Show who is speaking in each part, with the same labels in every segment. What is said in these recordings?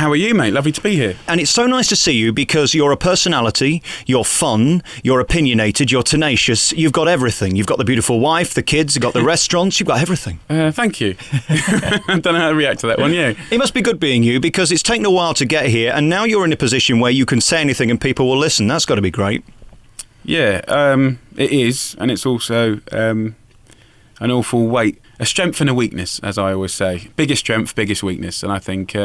Speaker 1: How are you, mate? Lovely to be here.
Speaker 2: And it's so nice to see you because you're a personality, you're fun, you're opinionated, you're tenacious. You've got everything. You've got the beautiful wife, the kids, you've got the restaurants, you've got everything.
Speaker 1: Thank you. I don't know how to react to that one, yeah.
Speaker 2: It must be good being you because it's taken a while to get here and now you're in a position where you can say anything and people will listen. That's got to be great.
Speaker 1: Yeah, it is. And it's also an awful weight. A strength and a weakness, as I always say. Biggest strength, biggest weakness. And I think...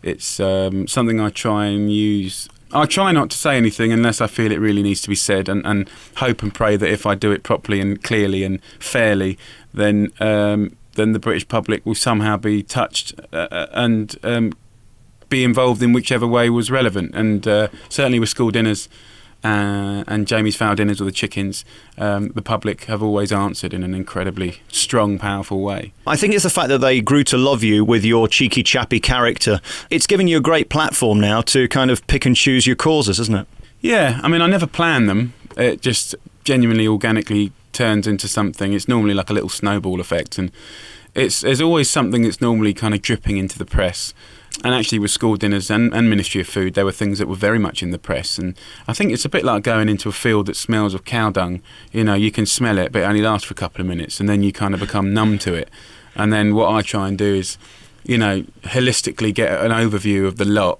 Speaker 1: it's something I try and use. I try not to say anything unless I feel it really needs to be said, and hope and pray that if I do it properly and clearly and fairly, then the British public will somehow be touched and be involved in whichever way was relevant. And certainly with school dinners and Jamie's fowl dinners or the chickens, the public have always answered in an incredibly strong, powerful way.
Speaker 2: I think it's the fact that they grew to love you with your cheeky, chappy character. It's given you a great platform now to kind of pick and choose your causes, isn't it?
Speaker 1: Yeah, I mean, I never plan them. It just genuinely, organically turns into something. It's normally like a little snowball effect, and there's always something that's normally kind of dripping into the press. And actually with school dinners and Ministry of Food, there were things that were very much in the press. And I think it's a bit like going into a field that smells of cow dung. You know, you can smell it, but it only lasts for a couple of minutes, and then you kind of become numb to it. And then what I try and do is, you know, holistically get an overview of the lot.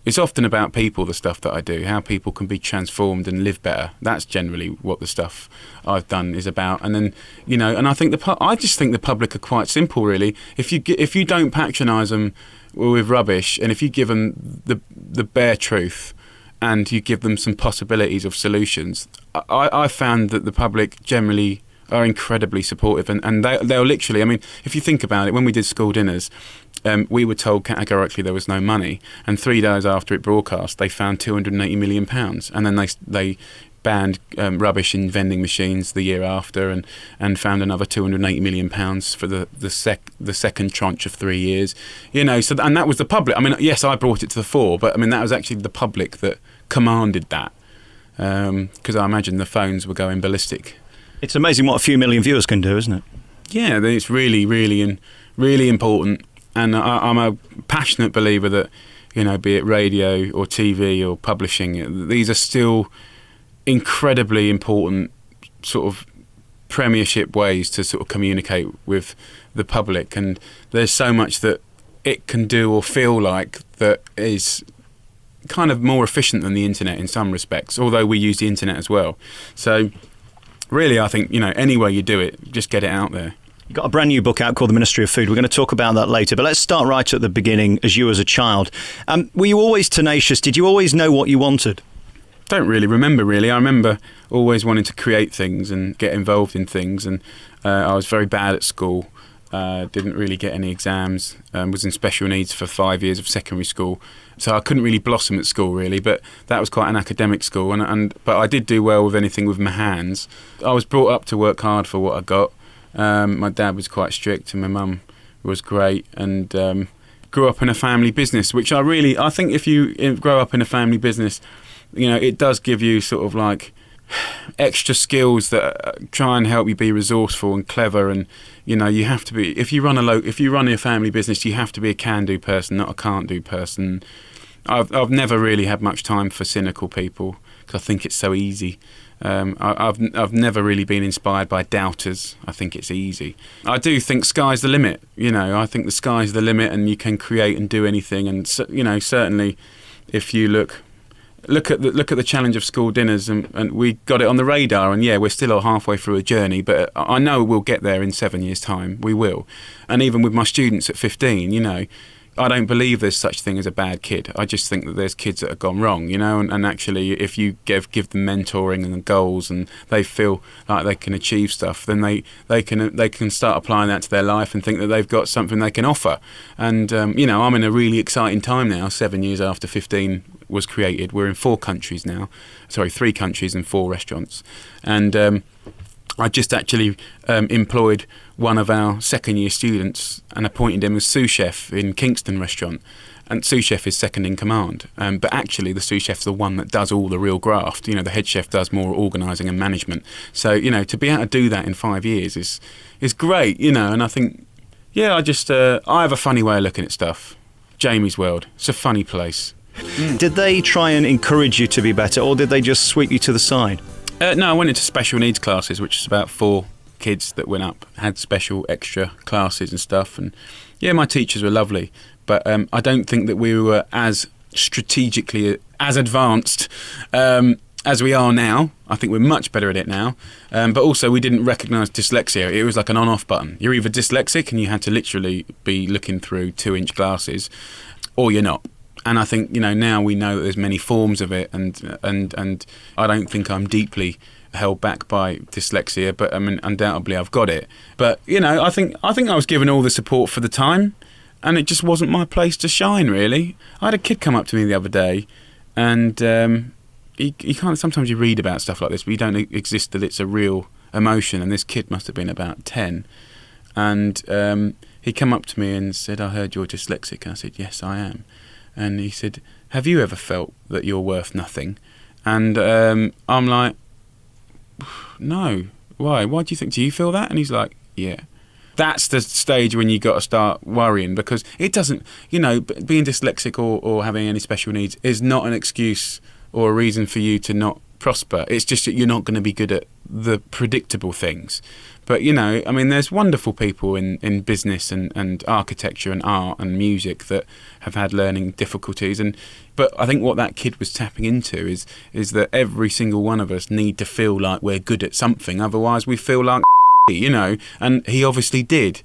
Speaker 1: It's often about people, the stuff that I do, how people can be transformed and live better. That's generally what the stuff I've done is about. And then, you know, and I think I just think the public are quite simple, really. If you don't patronise them with rubbish, and if you give them the bare truth and you give them some possibilities of solutions, I found that the public generally are incredibly supportive, and they'll literally, I mean, if you think about it, when we did school dinners, we were told categorically there was no money, and 3 days after it broadcast they found £280 million, and then they banned rubbish in vending machines the year after, and found another £280 million for the second tranche of 3 years. You know, so and that was the public. I mean, yes, I brought it to the fore, but I mean that was actually the public that commanded that, because I imagine the phones were going ballistic.
Speaker 2: It's amazing what a few million viewers can do, isn't it?
Speaker 1: Yeah, it's really, really, really important, and I'm a passionate believer that, you know, be it radio or TV or publishing, these are still incredibly important sort of premiership ways to sort of communicate with the public, and there's so much that it can do or feel like that is kind of more efficient than the internet in some respects, although we use the internet as well. So really, I think, you know, any way you do it, just get it out there.
Speaker 2: You've got a brand new book out called The Ministry of Food. We're going to talk about that later, but let's start right at the beginning, as you as a child. Were you always tenacious? Did you always know what you wanted?
Speaker 1: Don't really remember, really. I remember always wanting to create things and get involved in things, and I was very bad at school, didn't really get any exams, was in special needs for 5 years of secondary school, so I couldn't really blossom at school, really, but that was quite an academic school, but I did do well with anything with my hands. I was brought up to work hard for what I got. My dad was quite strict and my mum was great, and grew up in a family business, which I think if you grow up in a family business, you know, it does give you sort of like extra skills that try and help you be resourceful and clever, and you know, you have to be, if you run a family business, you have to be a can-do person, not a can't-do person. I've never really had much time for cynical people because I think it's so easy. I've never really been inspired by doubters. I think it's easy. I do think sky's the limit. You know, I think the sky's the limit, and you can create and do anything. And you know, certainly, if you look at the challenge of school dinners, and we got it on the radar, and yeah, we're still halfway through a journey, but I know we'll get there in 7 years' time. We will. And even with my students at 15, you know, I don't believe there's such thing as a bad kid. I just think that there's kids that have gone wrong, you know, and actually if you give them mentoring and goals, and they feel like they can achieve stuff, then they can start applying that to their life and think that they've got something they can offer. And you know, I'm in a really exciting time now, 7 years after 15 was created. We're in 3 countries and 4 restaurants, and I just actually employed one of our second year students and appointed him as sous chef in Kingston restaurant. And sous chef is second in command, but actually the sous chef's the one that does all the real graft. You know, the head chef does more organising and management. So, you know, to be able to do that in 5 years is great, you know. And I think, yeah, I have a funny way of looking at stuff. Jamie's World. It's a funny place.
Speaker 2: Did they try and encourage you to be better, or did they just sweep you to the side?
Speaker 1: No, I went into special needs classes, which is about 4 kids that went up, had special extra classes and stuff. And yeah, my teachers were lovely, but I don't think that we were as strategically as advanced as we are now. I think we're much better at it now. But also we didn't recognise dyslexia. It was like an on-off button. You're either dyslexic and you had to literally be looking through 2-inch glasses, or you're not. And I think, now we know that there's many forms of it, and I don't think I'm deeply held back by dyslexia, but I mean, undoubtedly I've got it. But I think I was given all the support for the time, and it just wasn't my place to shine, really. I had a kid come up to me the other day, and you can't. Sometimes you read about stuff like this, but you don't exist that it's a real emotion. And this kid must have been about 10, and he came up to me and said, "I heard you're dyslexic." And I said, "Yes, I am." And he said, "Have you ever felt that you're worth nothing?" And I'm like, "No. Why? Why do you think? Do you feel that?" And he's like, "Yeah." That's the stage when you got to start worrying, because it doesn't, being dyslexic or having any special needs is not an excuse or a reason for you to not prosper. It's just that you're not going to be good at the predictable things. But, there's wonderful people in business and architecture and art and music that have had learning difficulties. But I think what that kid was tapping into is that every single one of us need to feel like we're good at something. Otherwise we feel like and he obviously did.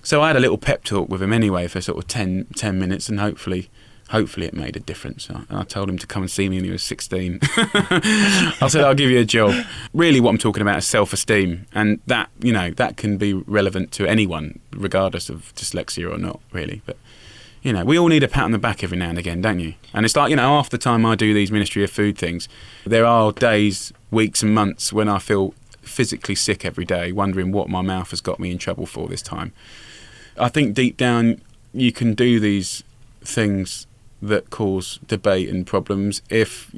Speaker 1: So I had a little pep talk with him anyway for sort of 10 minutes, and hopefully it made a difference. I told him to come and see me when he was 16. I said, "I'll give you a job." Really what I'm talking about is self-esteem, and that can be relevant to anyone regardless of dyslexia or not, really. But we all need a pat on the back every now and again, don't you? And it's like, half the time I do these Ministry of Food things, there are days, weeks and months when I feel physically sick every day, wondering what my mouth has got me in trouble for this time. I think deep down you can do these things that cause debate and problems if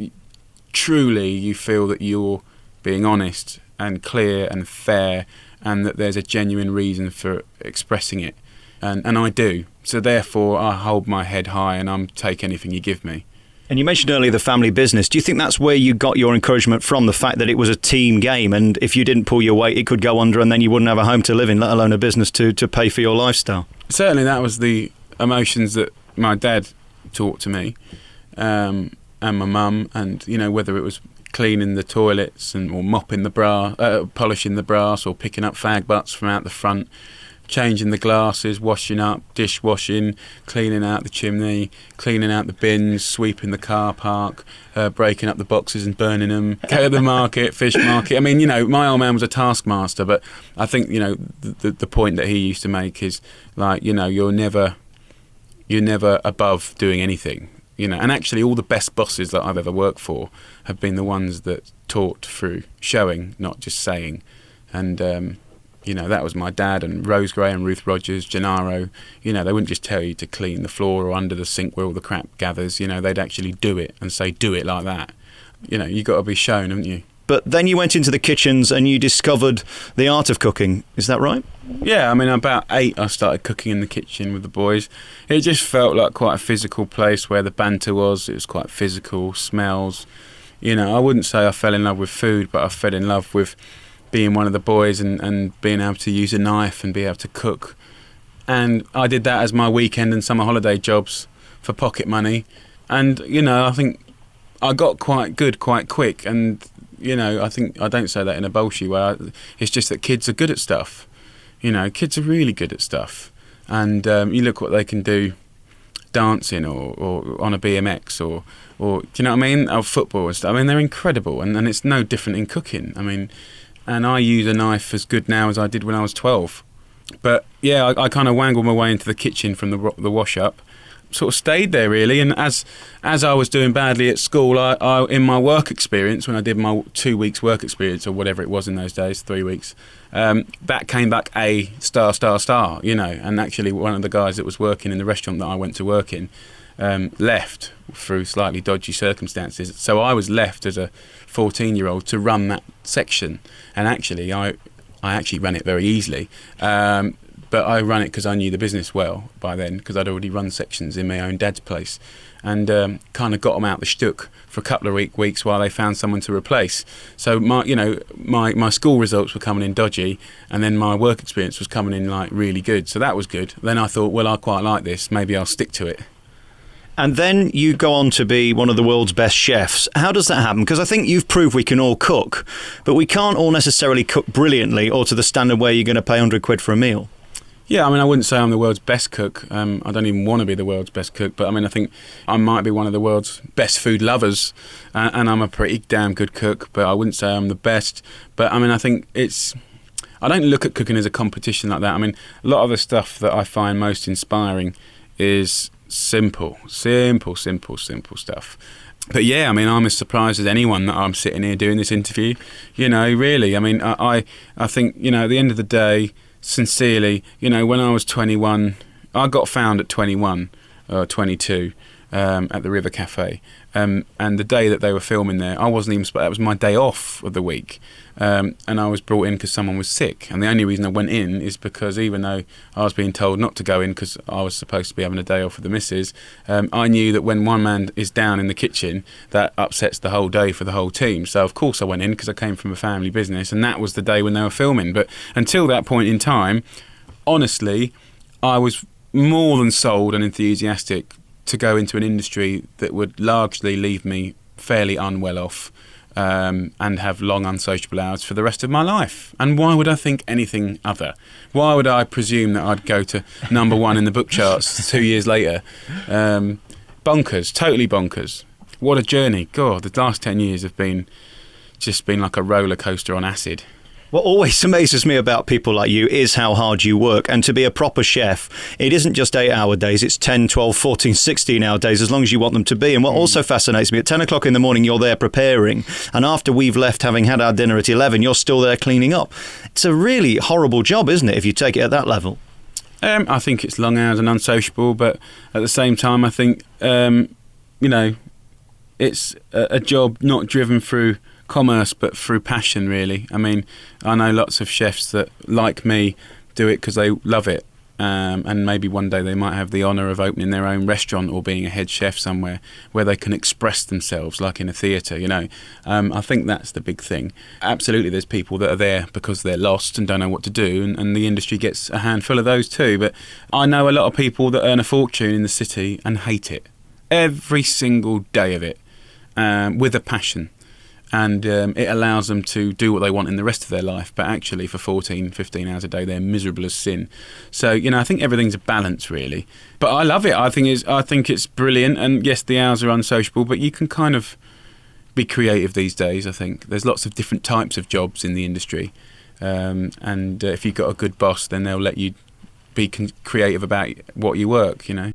Speaker 1: truly you feel that you're being honest and clear and fair, and that there's a genuine reason for expressing it. And I do. So therefore I hold my head high and I'm take anything you give me.
Speaker 2: And you mentioned earlier the family business. Do you think that's where you got your encouragement from, the fact that it was a team game, and if you didn't pull your weight, it could go under and then you wouldn't have a home to live in, let alone a business to pay for your lifestyle?
Speaker 1: Certainly that was the emotions that my dad taught to me, and my mum, and whether it was cleaning the toilets or mopping the brass, polishing the brass, or picking up fag butts from out the front, changing the glasses, washing up, dishwashing, cleaning out the chimney, cleaning out the bins, sweeping the car park, breaking up the boxes and burning them, go to the market, fish market. I mean, my old man was a taskmaster, but I think, the point that he used to make is like, you're never above doing anything. And actually all the best bosses that I've ever worked for have been the ones that taught through showing, not just saying. And that was my dad and Rose Gray and Ruth Rogers, Gennaro. They wouldn't just tell you to clean the floor or under the sink where all the crap gathers. They'd actually do it and say, do it like that. You got to be shown, haven't you?
Speaker 2: But then you went into the kitchens and you discovered the art of cooking. Is that right?
Speaker 1: Yeah, about 8 I started cooking in the kitchen with the boys. It just felt like quite a physical place where the banter was. It was quite physical, smells. I wouldn't say I fell in love with food, but I fell in love with being one of the boys and being able to use a knife and be able to cook. And I did that as my weekend and summer holiday jobs for pocket money. And, I think I got quite good quite quick. And, I think I don't say that in a bullshit way. It's just that kids are good at stuff. Kids are really good at stuff. And you look what they can do dancing or on a BMX or do you know what I mean? Or football and stuff. They're incredible. And it's no different in cooking. And I use a knife as good now as I did when I was 12. But yeah, I kind of wangled my way into the kitchen from the wash-up, sort of stayed there really. And as I was doing badly at school, I in my work experience, when I did my 2 weeks work experience or whatever it was in those days, 3 weeks, that came back A star, and actually one of the guys that was working in the restaurant that I went to work in left through slightly dodgy circumstances. So I was left as a 14-year-old to run that section, and actually I actually ran it very easily. But I ran it because I knew the business well by then, because I'd already run sections in my own dad's place, and kind of got them out the shtuck for a couple of weeks while they found someone to replace. So my school results were coming in dodgy, and then my work experience was coming in like really good. So that was good. Then I thought, well, I quite like this. Maybe I'll stick to it.
Speaker 2: And then you go on to be one of the world's best chefs. How does that happen? Because I think you've proved we can all cook, but we can't all necessarily cook brilliantly or to the standard where you're going to pay 100 quid for a meal.
Speaker 1: Yeah, I mean, I wouldn't say I'm the world's best cook. I don't even want to be the world's best cook. But I mean, I think I might be one of the world's best food lovers, and I'm a pretty damn good cook. But I wouldn't say I'm the best. But I mean, I think I don't look at cooking as a competition like that. I mean, a lot of the stuff that I find most inspiring is simple stuff. But yeah, I mean, I'm as surprised as anyone that I'm sitting here doing this interview. Really. I mean, I think, at the end of the day, sincerely, when I was 21, I got found at 21 or 22 at the River Cafe. And the day that they were filming there, I wasn't even, that was my day off of the week. And I was brought in because someone was sick. And the only reason I went in is because even though I was being told not to go in because I was supposed to be having a day off with the missus, I knew that when one man is down in the kitchen, that upsets the whole day for the whole team. So of course I went in because I came from a family business, and that was the day when they were filming. But until that point in time, honestly, I was more than sold and enthusiastic to go into an industry that would largely leave me fairly unwell off, and have long unsociable hours for the rest of my life. And why would I think anything other? Why would I presume that I'd go to number one in the book charts 2 years later? Bonkers, totally bonkers. What a journey. God, the last 10 years have just been like a roller coaster on acid.
Speaker 2: What always amazes me about people like you is how hard you work. And to be a proper chef, it isn't just 8-hour days, it's 10, 12, 14, 16-hour days, as long as you want them to be. And what also fascinates me, at 10 o'clock in the morning, you're there preparing. And after we've left, having had our dinner at 11, you're still there cleaning up. It's a really horrible job, isn't it, if you take it at that level?
Speaker 1: I think it's long hours and unsociable, but at the same time, I think, it's a job not driven through commerce but through passion, really. I mean, I know lots of chefs that, like me, do it because they love it, and maybe one day they might have the honour of opening their own restaurant or being a head chef somewhere where they can express themselves like in a theatre. I think that's the big thing. Absolutely, there's people that are there because they're lost and don't know what to do, and the industry gets a handful of those too. But I know a lot of people that earn a fortune in the city and hate it every single day of it, with a passion. And it allows them to do what they want in the rest of their life. But actually, for 14, 15 hours a day, they're miserable as sin. So, I think everything's a balance, really. But I love it. I think it's brilliant. And yes, the hours are unsociable, but you can kind of be creative these days, I think. There's lots of different types of jobs in the industry. And if you've got a good boss, then they'll let you be creative about what you work,